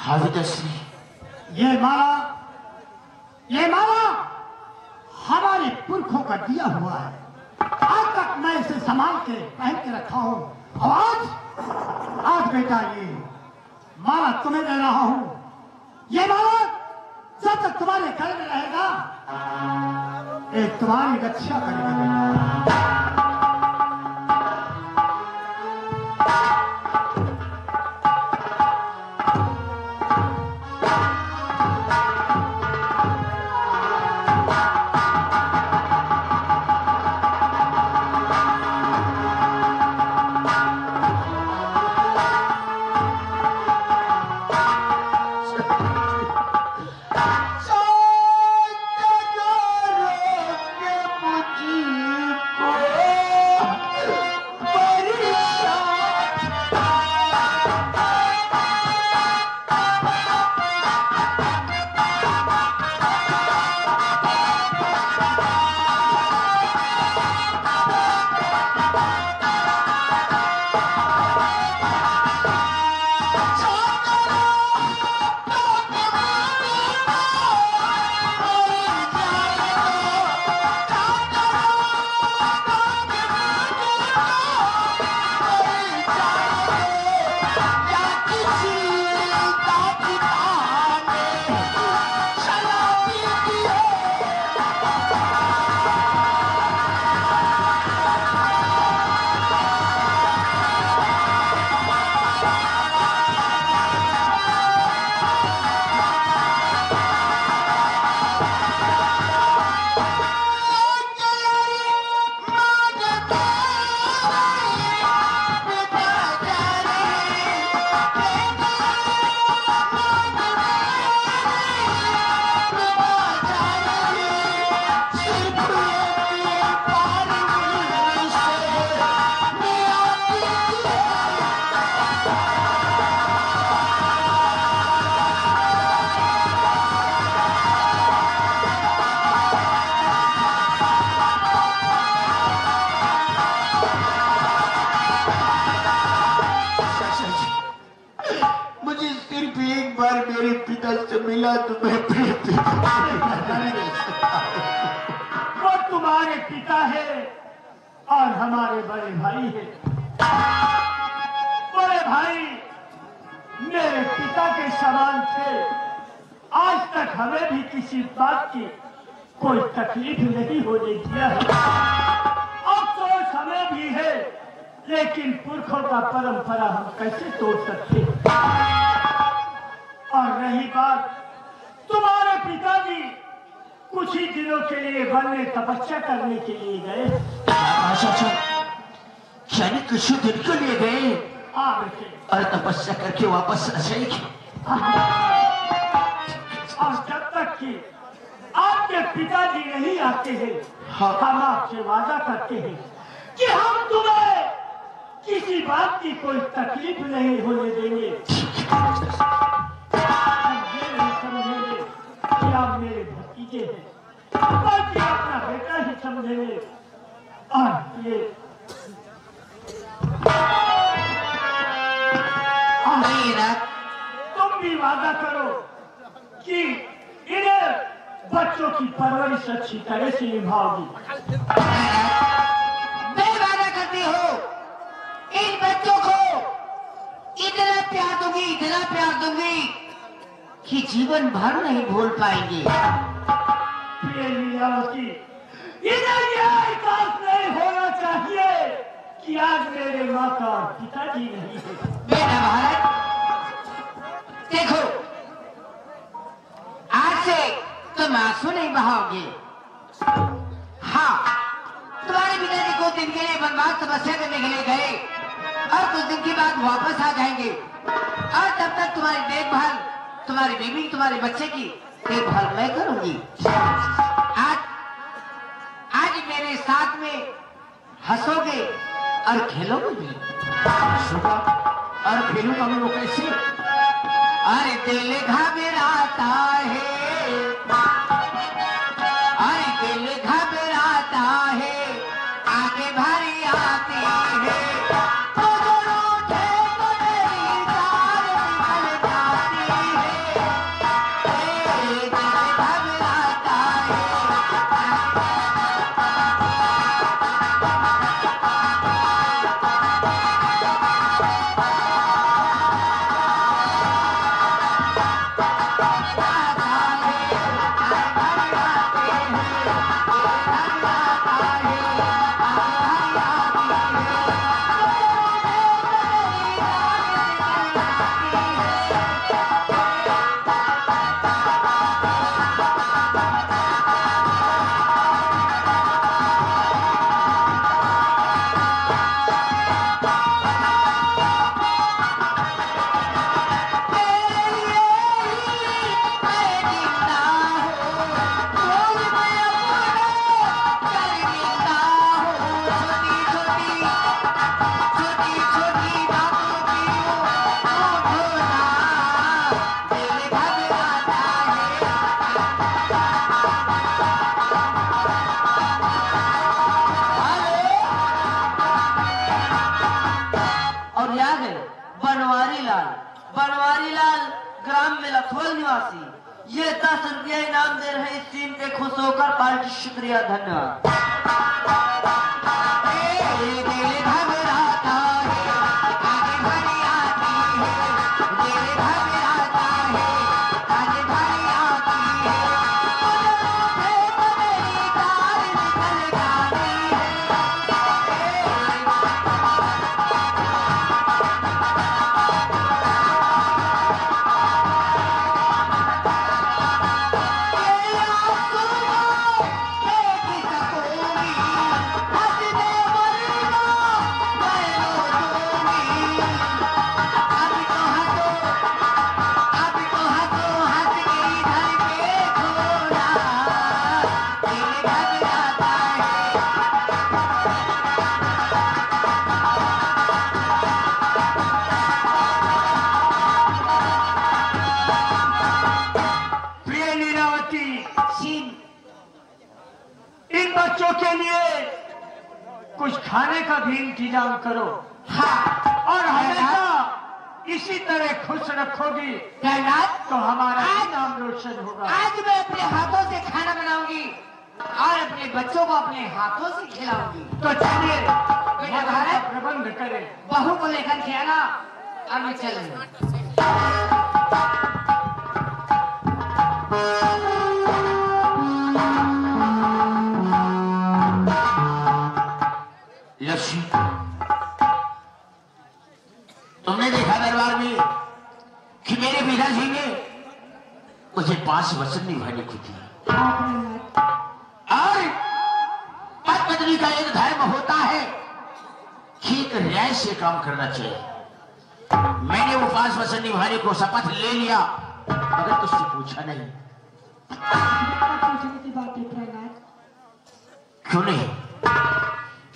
हाँ पिताश्री। ये माला हमारे पुरखों का दिया हुआ है। आज तक मैं इसे संभाल के पहन के रखा हूँ। आज बेटा ये माला तुम्हें दे रहा हूँ। ये माला जब तक तुम्हारे घर में रहेगा एक तुम्हारी रक्षा करेगा। तो मैं वो तुम्हारे पिता है और हमारे बड़े भाई है। बड़े भाई मेरे पिता के समान थे। आज तक हमें भी किसी बात की कोई तकलीफ नहीं होने दिया है। अफसोस हमें भी है, लेकिन पुरखों का परंपरा हम कैसे तोड़ सकते। और रही बात, तुम्हारे पिताजी कुछ ही दिनों के लिए वन में तपस्या करने के लिए गए। अच्छा, यानी कुछ दिन के लिए गए और तपस्या करके वापस आ जाएंगे। और जब तक कि आपके पिताजी नहीं आते हैं, हम आपसे वादा करते हैं कि हम तुम्हें किसी बात की कोई तकलीफ नहीं होने देंगे। समझेंगे कि आप मेरे भतीजे हैं, बल्कि अपना बेटा ही समझेंगे। और ये तुम भी वादा करो कि इन्हें बच्चों की परवरिश अच्छी तरह से निभाओगी। मैं वादा करती हूँ इन बच्चों को इतना प्यार दूंगी कि जीवन भर नहीं भूल पाएंगे। इन्हें यह एहसास नहीं होना चाहिए कि आज मेरे माता और पिताजी नहीं है। बेटा भारत, देखो आज से तुम आंसू नहीं बहाओगे। हाँ, तुम्हारे पिताजी कुछ दिन के लिए वनवास तपस्या करने के लिए गए और कुछ दिन के बाद वापस आ जाएंगे। और तब तक तुम्हारी देखभाल, तुम्हारी बीवी, तुम्हारे बच्चे की देखभाल मैं करूंगी। आज मेरे साथ में हंसोगे और खेलोगे भी। और खेलूंगा मैं वो कैसे? अरे दिल घबराता है, अरे दिल घबराता है, आगे भरी आती है। तो उठे तो मेरी जान निकल जाती है। बनवारी लाल ग्राम में लखोल निवासी, ये 10 रुपया इनाम दे रहे इस टीम पे खुश होकर पार्टी शुक्रिया धन्यवाद। इन बच्चों के लिए कुछ खाने का भी इंतजाम करो। हाँ, और हमेशा इसी तरह खुश रखोगी तो हमारा नाम रोशन होगा। आज मैं अपने हाथों से खाना बनाऊंगी और अपने बच्चों को अपने हाथों से खिलाऊंगी। तो चलिए बेटा भारत प्रबंध करें। बहू को लेकर के आना और मैं चलूंगा। लक्ष्मी, तुमने देखा दरबार में कि मेरे पिताजी ने मुझे 5 वचन निभाने को दिया और पत्नी का एक धर्म होता है कि एक न्याय से काम करना चाहिए। मैंने वो 5 वचन निभाने को शपथ ले लिया मगर तुझसे पूछा नहीं। क्यों नहीं?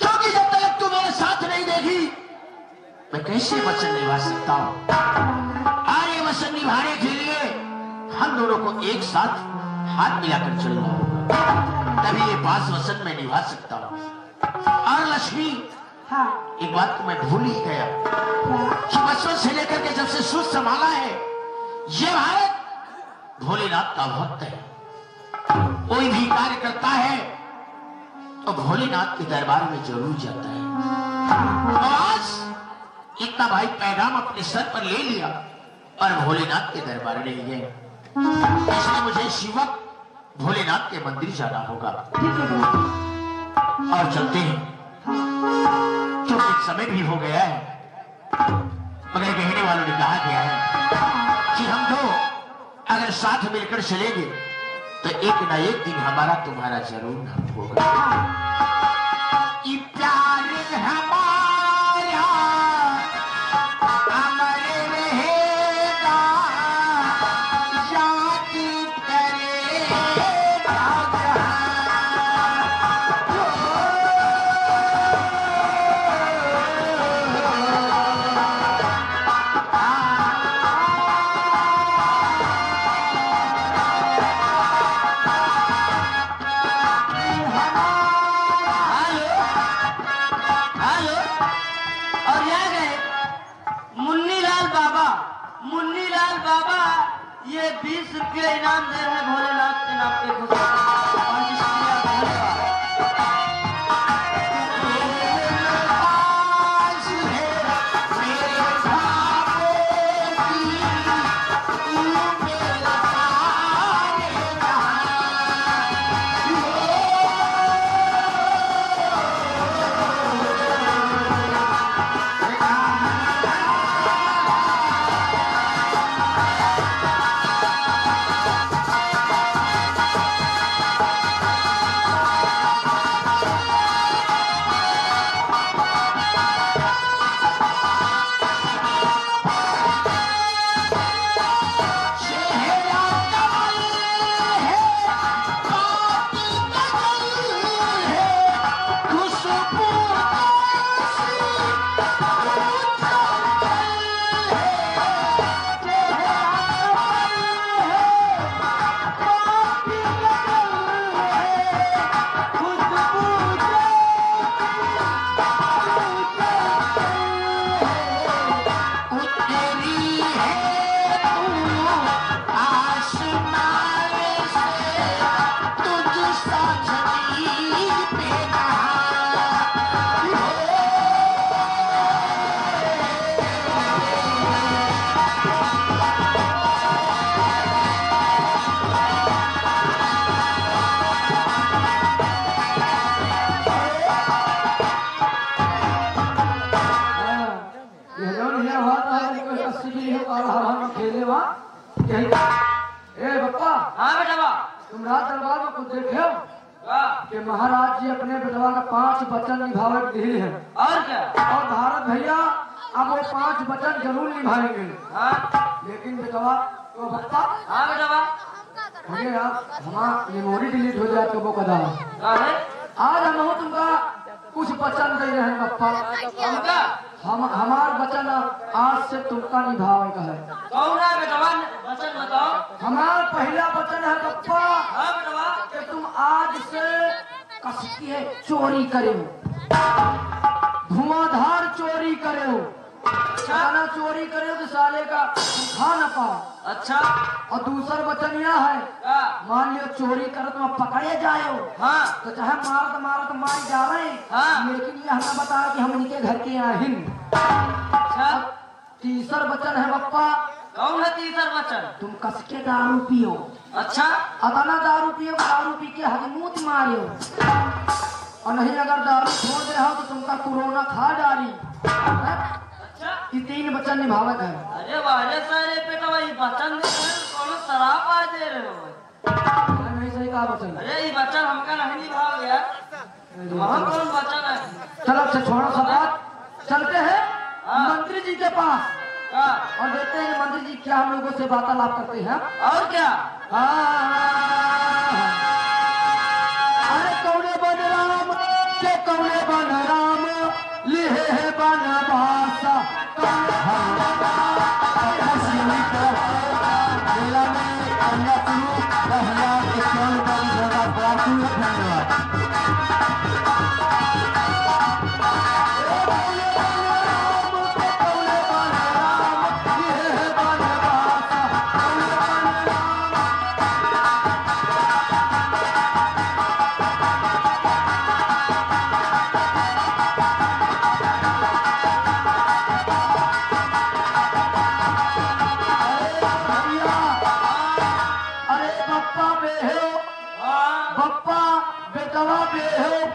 क्योंकि जब तक तू मेरे साथ नहीं देगी मैं कैसे वचन निभा सकता हूं। और ये वचन निभाने के लिए हम दोनों को एक साथ हाथ मिलाकर चलना होगा, तभी ये 5 वचन मैं निभा सकता हूं। और लक्ष्मी, एक बात तो मैं भूल ही गया कि बचपन से लेकर के जब से सूझ संभाला है, ये भारत भोलेनाथ का भक्त है। कोई भी कार्य करता है तो भोलेनाथ के दरबार में जरूर जाता है। तो आज इतना भाई पैगाम अपने सर पर ले लिया और भोलेनाथ के दरबार नहीं गए, इसलिए मुझे शिवक भोलेनाथ के मंदिर जाना होगा। और चलते हैं क्योंकि समय भी हो गया है। मगर कहने वालों ने कहा गया है कि हम दो अगर साथ मिलकर चलेंगे तो एक ना एक दिन हमारा तुम्हारा जरूर नाम होगा। कि प्यार हमारा अमर रहेगा, याद करेगा मुन्नीलाल बाबा, ये 20 रुपये इनाम दे रहे हैं भोलेनाथ के नाम पे खुश तुम रात दरबार में कुछ देखे हो कि महाराज जी अपने विधवा का 5 वचन निभावे दी है। और क्या? और भारत भैया अब वो 5 वचन जरूर निभाएंगे। लेकिन विधवा तो बप्पा अरे यार हमारा मेमोरी डिलीट हो जाए तो वो कदा आज हम तुमका कुछ वचन दे रहे हैं बप्पा। हम हमार वचन आज से तुमका निभावे का है। कौन है बेटवा? वचन बताओ। हमारा पहला वचन है बप्पा कि तुम आज से कसती है चोरी करे धुआंधार चोरी करे हो। खाना चोरी करे हो तो साले का खा न पाओ। अच्छा। और दूसरा वचन यह है मान लियो चोरी करे तुम पकड़े जाए हो तो चाहे मारत मार जा रहे हैं लेकिन यह हमें बता कि हम इनके घर के यहाँ हिंद। अच्छा। तीसरा वचन है बप्पा। कौन है तीसरा वचन? तुम कस के दारू पियो। अच्छा। अतना दारू पियो दारू पी के हजमूत मारियो और नहीं अगर दारू छोड़ दे हो तो तुमका कोरोना खा डाली। अच्छा। ये 3 वचन निभावत है। अरे वाह सारे बेटा वही वचन दे रहे हो कौन शराब आ दे रहे हो? नहीं सही कहा वचन। अरे ये वचन हमका नहीं निभा गया। वहाँ कौन वचन है? चलो अच्छा छोड़ो सब बात चलते हैं मंत्री जी के पास और देखते हैं मंत्री जी क्या हम लोगों से वार्तालाप करते हैं। और क्या? अरे कौने बन राम के कौने बन राम लिहे है बनवासा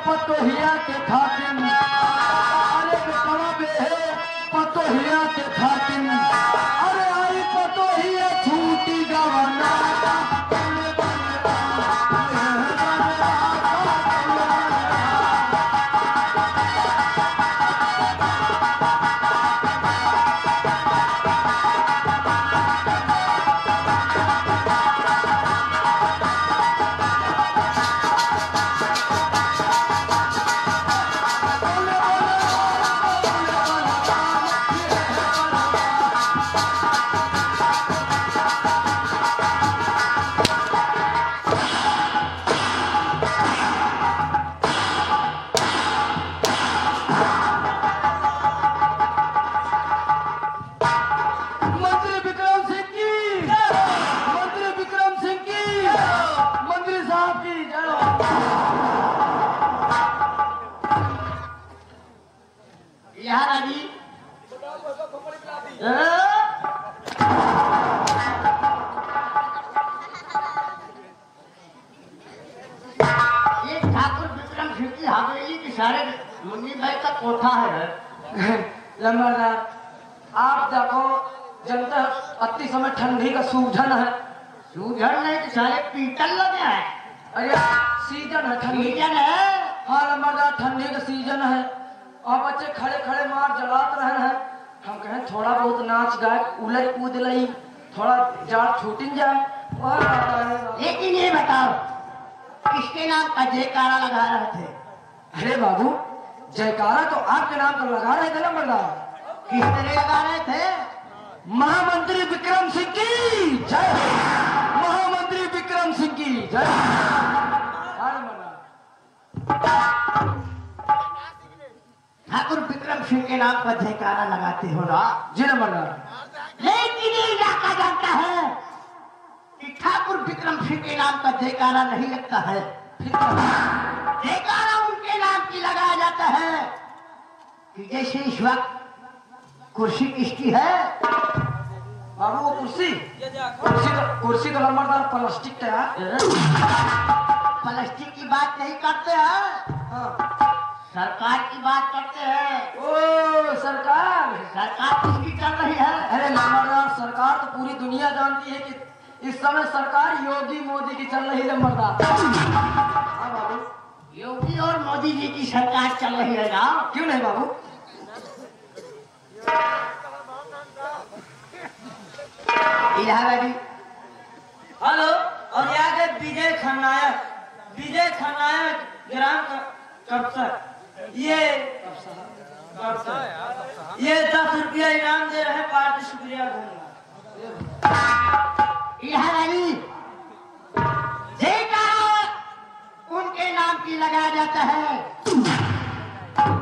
पतोहिया के खातिन अरे बेटवा बेहे पतोहिया के खातिन अरे आई पतोहिया छूटी गवना लंबरदार आप देखो जनता अति समय ठंडी का सूझन है। सूझन नहीं तो सारे पीतल लगे हैं। अरे सीजन है ठंडी है। हाँ लंबरदार ठंडी का सीजन है और बच्चे खड़े खड़े मार जलात रहे हैं। हम कहें थोड़ा बहुत नाच गाए उलझ कूद लई थोड़ा जाड़ छूटिन जाए और लेकिन ये बताओ किसके नाम का जयकारा लगा रहे थे? अरे बाबू जयकारा तो आपके नाम पर लगा रहे थे लंबरदार। किस तरह लगा रहे थे? महामंत्री विक्रम सिंह की जय। महामंत्री विक्रम सिंह की जय। ठाकुर विक्रम सिंह के नाम पर जयकारा लगाते हो ना? जी नंबरदार। लेकिन सिंह के नाम का जयकारा नहीं लगता है, फिर जयकारा उनके नाम की लगाया जाता है कि जैसे इस वक्त कुर्सी किसकी है? बाबू वो कुर्सी तो लंबरदार प्लास्टिक का है। प्लास्टिक की बात नहीं करते हैं, सरकार की बात करते हैं। ओ सरकार किसकी चल रही है? अरे लंबरदार, सरकार तो पूरी दुनिया जानती है कि इस समय सरकार योगी मोदी की चल रही है लंबरदार। हाँ बाबू, योगी और मोदी जी की सरकार चल रही है ना? क्यों नहीं बाबू? इलाहाबादी हेलो, और यहाँ के विजय खन्नायक ग्राम कब्सर, ये 10 रुपया इनाम दे रहे हैं, पार्टी शुक्रिया धन्यवाद। इलाहाबादी जयकारा उनके नाम की लगाया जाता है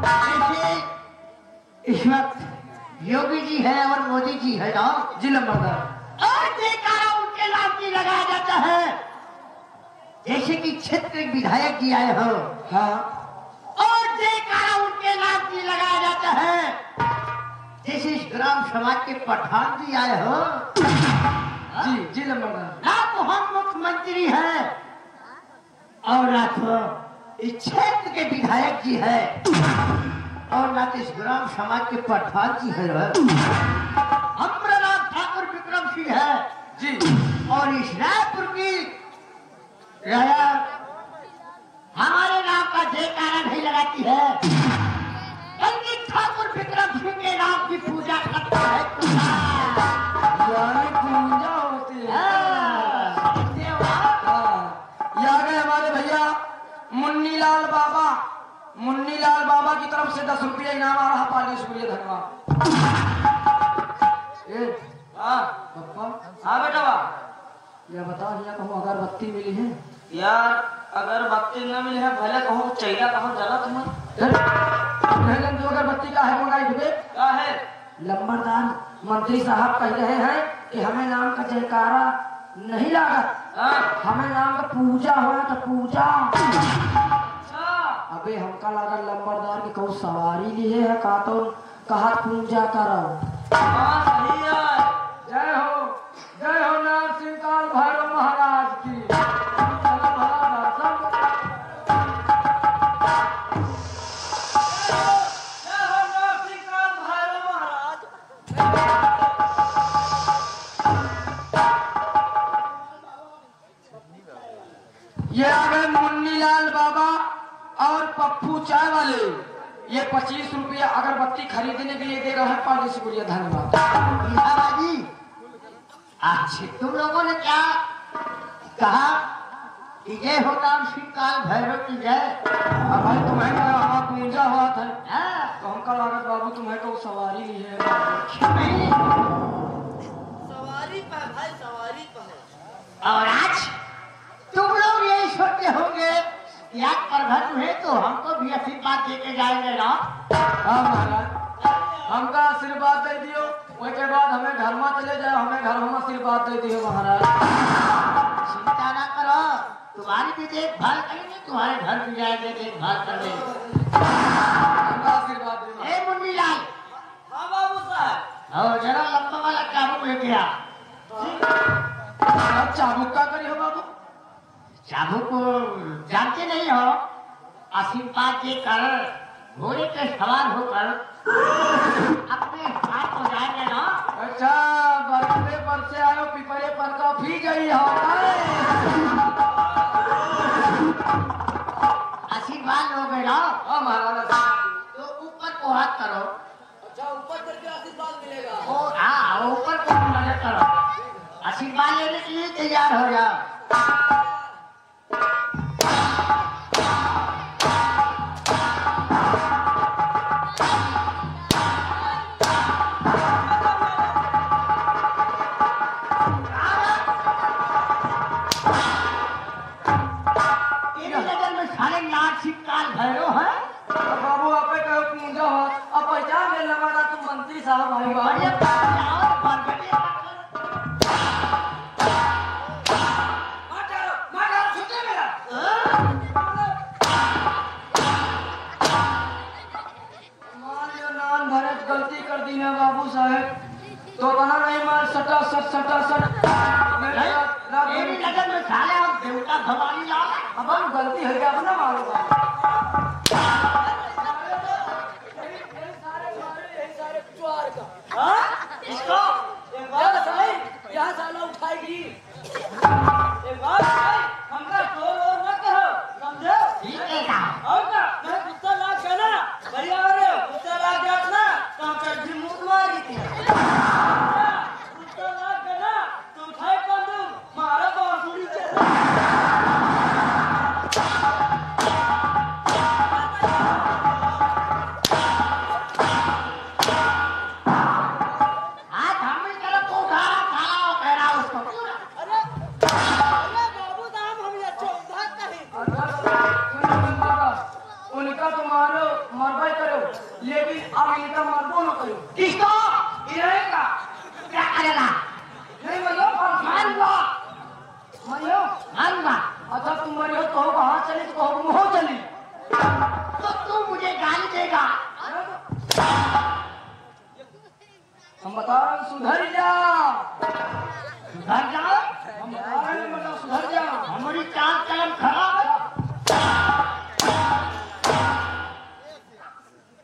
जैसे इस वक्त योगी जी है और मोदी जी है ना? जी लंबरदार। और जयकारा उनके नाम की लगाया जाता है जैसे कि क्षेत्र विधायक जी आए हो। हाँ, और जयकारा उनके नाम की लगाया जाता है जैसे इस ग्राम समाज के प्रधान जी आए हो। जी लंबरदार। ना तो हम मुख्यमंत्री हैं और ना तो इस क्षेत्र के विधायक जी है और ना तो इस ग्राम समाज के प्रधान जी है। हमारा नाम ठाकुर विक्रम सिंह है जी। और इस रायपुर की राया हमारे नाम का जयकारा नहीं लगाती है, बल्कि ठाकुर विक्रम सिंह के नाम की पूजा करता है। यानी पूजा होती है। यहाँ गए हमारे भैया मुन्नीलाल बाबा की तरफ से 10 रुपया इनाम आ रहा, पार्टी शुक्रिया धन्यवाद। हाँ बेटा वाह, ये बताओ यहाँ कहूँ अगरबत्ती मिली है? यार अगरबत्ती न मिली है, भले कहूँ चाहिए कहूँ जरा तुम्हें तो अगरबत्ती का है मंगाई दुबे का है। लंबरदार मंत्री साहब कह रहे हैं कि हमें नाम का जयकारा नहीं लागत, हमें नाम का पूजा हुआ तो पूजा। अबे हमका लगा लंबरदार की कहूँ सवारी लिए है का तो कहा पूजा करो। जय हो नरसिंह काल भैरव महाराज की। ये आ गए मुन्नीलाल बाबा और पप्पू चाय वाले, ये 25 रुपया अगरबत्ती खरीदने के लिए दे रहे हैं, पार्टी शुक्रिया धन्यवाद। इलाहाबादी अच्छे तुम लोगों ने क्या कहा कि जय हो राम सिंह काल भैरव की जय। भाई तुम्हें वहाँ पूजा हुआ था हाँ, तो हमका लागत बाबू तुम्हें तो सवारी ली है। नहीं। सवारी पर भाई, सवारी पर। और आज तुम लोग यही सोचते होंगे याद पर घर है तो हमको भी आशीर्वाद दे के जाएंगे ना? हाँ महाराज, हमका आशीर्वाद दे दियो, उसके बाद हमें घर में चले जाए, हमें घर में आशीर्वाद दे दियो महाराज। चिंता ना करो, तुम्हारी भी देखभाल करेंगे, तुम्हारे घर भी जाएंगे देखभाल करने। हमका आशीर्वाद दे। ए मुन्नीलाल, हाँ बाबू साहब। और जरा लंबा वाला चाबुक लेके आ। चाबुक का करी हो बाबू? चाबुक जानते नहीं हो? आशीर्वाद देकर घोड़े पे सवार होकर अपने साथ हो जाएंगे ना? अच्छा, बरकते पर से आयो, पिपरे पर का पी गई हो। आशीर्वाद लोगे ना? हाँ महाराज। तो ऊपर को हाथ करो। अच्छा, ऊपर करके आशीर्वाद मिलेगा। ओ हाँ, ऊपर को नजर करो, आशीर्वाद लेने के लिए तैयार हो जाओ। भैरव है बाबू आपे कहो पूजा हो, अब पहचान ले लगा तुम मंत्री साहब आई बाबू। बढ़िया सटासट मेरी नजर में साले और देवता भवानी लाल अब हम गलती है क्या अपना मारूंगा इसको यहाँ साला उठाएगी एक बात हमका जोर और न करो समझे ठीक है का और ना मैं गुस्सा लाग गया ना भैया अरे गुस्सा लाग गया ना तो हम चड्डी मुंह मारी थी गुस्सा लाग गया ना तो उठाए बंदूक मारा बांसुरी से आज हम भी चलो को खा खाओ कह रहा उसको अरे बाबू दाम हम ये चौधा कहीं उनका तो मारो मरवाई करो लेकिन अब इनका मरबो न करो किसको इरेगा क्या करेगा नहीं मरो मारूंगा मरियो मारूंगा अच्छा तुम मरियो तो कहाँ चली तो कहो मुँह चली तो तू मुझे गाली देगा हम बता रहे हैं सुधर जा घर जाओ हम बता रहे हैं मतलब सुधर जा हमारी चाल कलम खराब है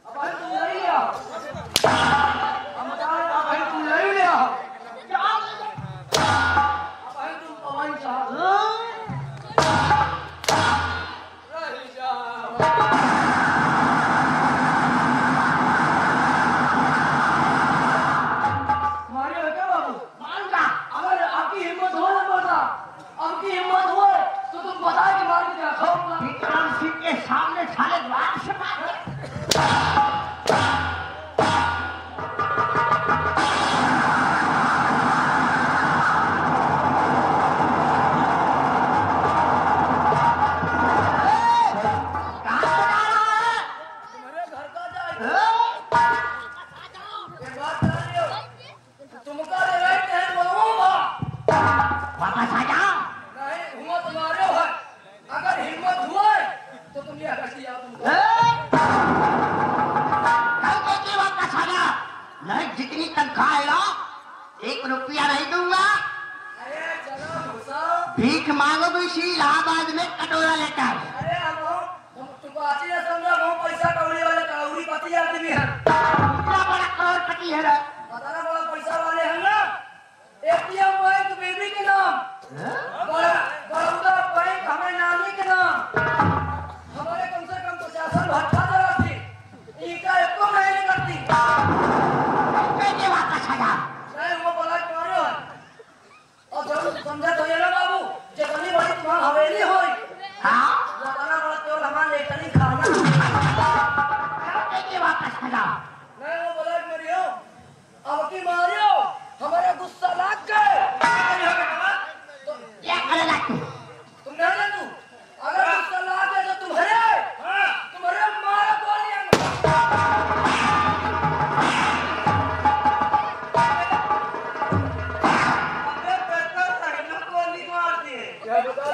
अब भाई तुम नहीं लिया हम बता रहे हैं भाई तुम नहीं लिया अब भाई तुम पवन चाह मारियो है क्या बाबू मारूंगा अगर आपकी हिम्मत हो ना बोलना आपकी हिम्मत हो तो तुम बता के मार के दिखाओ विक्रम सिंह के सामने साले द्वार से मार तुम्हारे घर का जाए एक बात जान लियो तुमका राइट है बोलूंगा वापस आ जाओ नहीं हुआ तुम्हारे है अगर हिम्मत हुआ तो तुम ये हट दिया तुमको कल देखिए वापस आ जाओ नहीं जितनी तनख्वाह है ना 1 रुपया नहीं दूंगा अरे चलो घुसा भीख मांगोगे इसी इलाहाबाद में कटोरा लेकर अरे हम तुमको अच्छी से समझा हम पैसा कौड़ी वाले कौड़ी पति आदमी है इतना बड़ा करोड़पति है रे बताना बड़ा पैसा वाले हैं ना एटीएम बैंक बीबी के नाम बड़ौदा बैंक हमें नानी के नाम हमारे कम से कम 50 भट्टा जरा थी इनका एक को नहीं करती देखिए वापस आ जाओ नहीं वो बोला क्यों है और जब समझा तो ये ना बाबू जितनी बड़ी तुम्हारी हवेली होई हाँ बताना बड़ा केवल हमारे लेकर खाना देखिए वापस आ जाओ नहीं वो बोला मेरी हो अब की मारियो हमारे गुस्सा लाग गए तो क्या करेगा तू तुम नहीं जान तू अगर गुस्सा लाग गए तो तुम्हारे मारा गोलियां गोली मार दिए क्या बता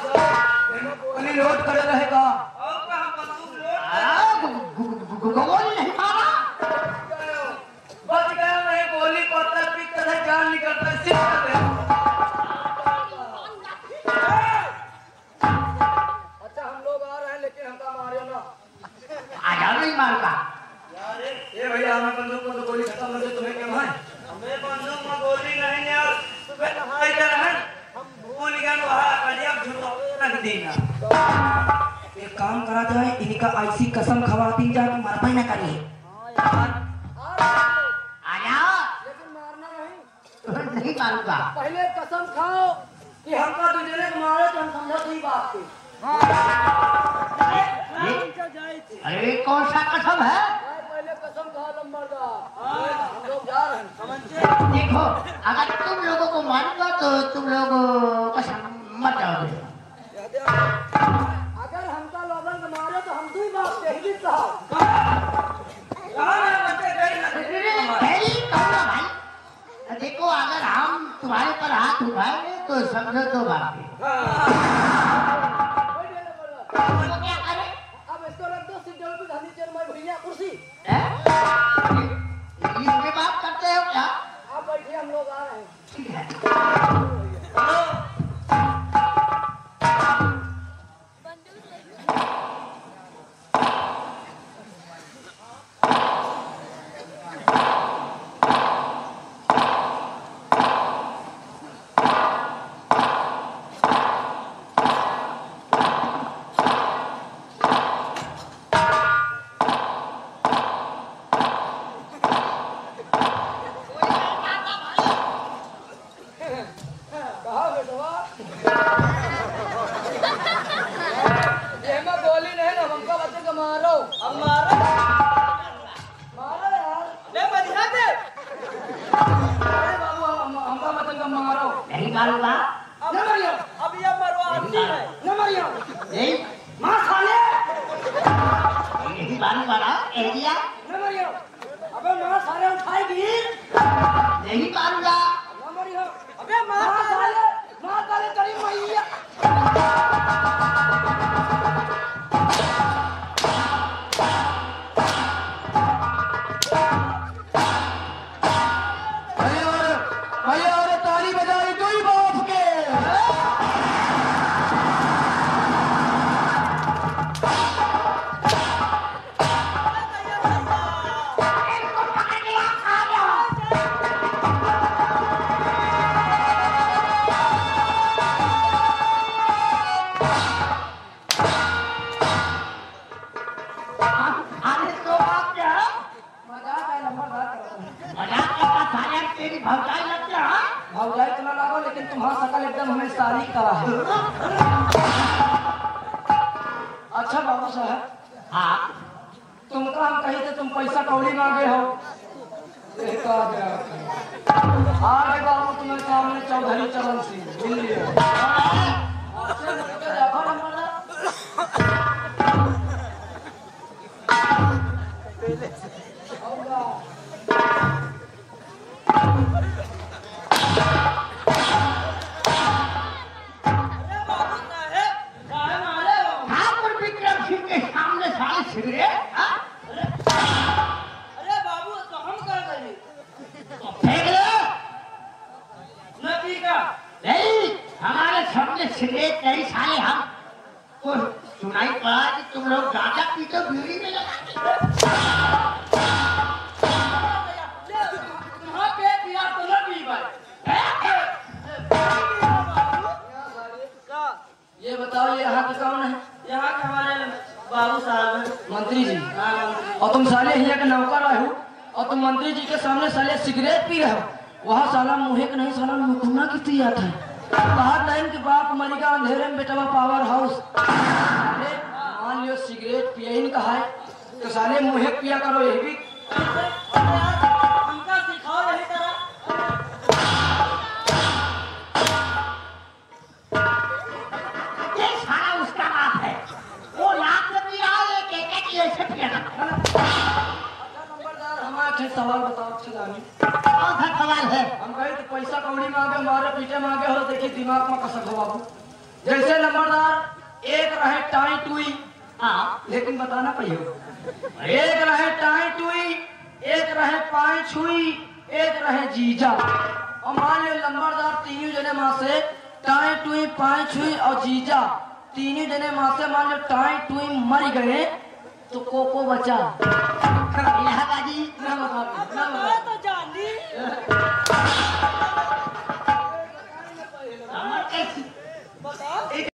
गोली लोड करे रहेगा और का हम बंदूक लोड गोली नहीं मारा बच गया नहीं गोली पत्थर पीट कर जान निकलता है सिर पे अच्छा हम लोग आ रहे हैं लेकिन हमका मारियो ना आ जाओ नहीं मारूंगा यार ये भैया हमें बंदूक में तो गोली खत्म हो गई तुम्हें क्या भाई हमें बंदूक में गोली नहीं यार सुबह नहाई जा रहे हैं हम भूल गए वहां कड़िया झुकावे रख देना एक काम करा जाए इनका ऐसी कसम खवाती जाए कि मरवाई ना करिए आ जाओ लेकिन मारना नहीं नहीं मारूंगा पहले कसम खाओ कि हमका दूसरे को मारे तो हम समझो सही बात की अरे कौन सा कसम है पहले कसम खा लंबरदा हम लोग जा रहे हैं समझे देखो अगर तुम लोगों को मारूंगा तो तुम लोग कसम मत जाओगे अगर हमका लोगन को मारे तो हम ही बात कहेंगे साहब पहली कहूँगा भाई देखो अगर हम तुम्हारे पर हाथ उठाएंगे तो समझो तो बात क्या करें अब इसको रख दो सीट पे गांधी चेयर में भैया कुर्सी इसके बात करते हो क्या आप बैठिए हम लोग आ रहे हैं ठीक है अच्छा बाबू साहब, हाँ तुमको हम कही थे तुम पैसा कौड़ी मांगे हो, आगे बाबू तुम्हें सामने चौधरी चरण सिंह मिल लिए। सिगरेट नहीं साले हम को सुनाई पड़ा कि तुम लोग गांजा पीते बीड़ी में लगा ये बताओ ये यहाँ के कौन है? यहाँ के हमारे बाबू साहब हैं, मंत्री जी। और तुम साले यहाँ के नौकर रहे हो और तुम मंत्री जी के सामने साले सिगरेट पी रहे हो। वहाँ साला मुँह के नहीं साला मुकुना की पिया था। बाहर टाइम के बाप मरिका अंधेरे में बेटवा पावर हाउस। मान लियो सिगरेट पिया इनका है तो साले मुँह पिया करो ये भी हमका सिखाओ यही तरह। ये सारा उसका बाप है, वो लाख में पिया एक ऐसे पिया नंबरदार हमारे सवाल बताओ। कौन सा सवाल है? हम कहे तो पैसा कौड़ी मांगे मारे पीछे मांगे हो देखिए दिमाग में कसक हो बाबू। जैसे नंबरदार एक रहे टाई टुई, हाँ लेकिन बताना पड़ेगा। एक रहे टाई टुई, एक रहे पाई छुई, एक रहे जीजा। और मान लो नंबरदार तीनों जने माँ से टाई टुई पाई छुई और जीजा तीनों जने माँ से मान लो टाई टुई मर गए तो कोको बचा। इलाहाबाद